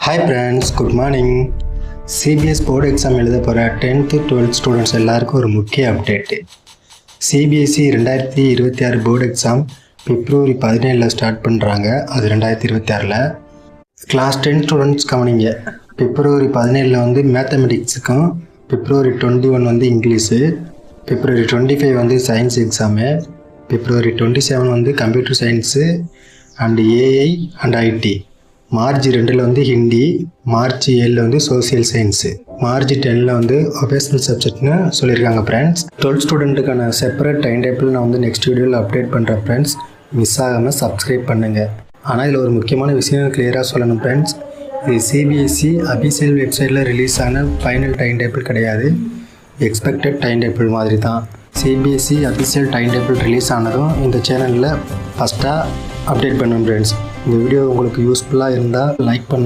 Hi friends, good morning. CBSE board exam எழுத போகிற 10th 12th students எல்லாருக்கும் ஒரு முக்கிய update. CBSE 2026 board exam February 17 start பண்ணுறாங்க. அது 2026. கிளாஸ் 10 ஸ்டூடெண்ட்ஸ் கவனிங்க. பிப்ரவரி 17 வந்து மேத்தமெட்டிக்ஸுக்கும், பிப்ரவரி 21 வந்து இங்கிலீஷு, பிப்ரவரி 25 வந்து சயின்ஸ் எக்ஸாமு, பிப்ரவரி 27 வந்து computer science and AI and IT, March 2 வந்து ஹிந்தி, மார்ச் 7 வந்து சோசியல் சயின்ஸு, மார்ச் 10 வந்து ஒகேஷனல் சப்ஜெக்ட்னு சொல்லியிருக்காங்க ஃப்ரெண்ட்ஸ். 12 ஸ்டூடெண்ட்டுக்கான செப்பரேட் டைம் டேபிள் நான் வந்து நெக்ஸ்ட் வீடியோவில் அப்டேட் பண்ணுறேன் ஃப்ரெண்ட்ஸ். மிஸ் ஆகாமல் சப்ஸ்கிரைப் பண்ணுங்கள். ஆனால் இதில் ஒரு முக்கியமான விஷயம் கிளியராக சொல்லணும் ஃப்ரெண்ட்ஸ். இது சிபிஎஸ்சி அபிஷியல் வெப்சைட்டில் ரிலீஸ் ஆன ஃபைனல் டைம் டேபிள் கிடையாது. எக்ஸ்பெக்டட் டைம் டேபிள் மாதிரி தான். CBSE official time table release ஆனதும் இந்த சேனலில் ஃபஸ்ட்டாக அப்டேட் பண்ணுவேன் ஃப்ரெண்ட்ஸ். இந்த வீடியோ உங்களுக்கு யூஸ்ஃபுல்லாக இருந்தால் லைக் பண்ணுங்கள்.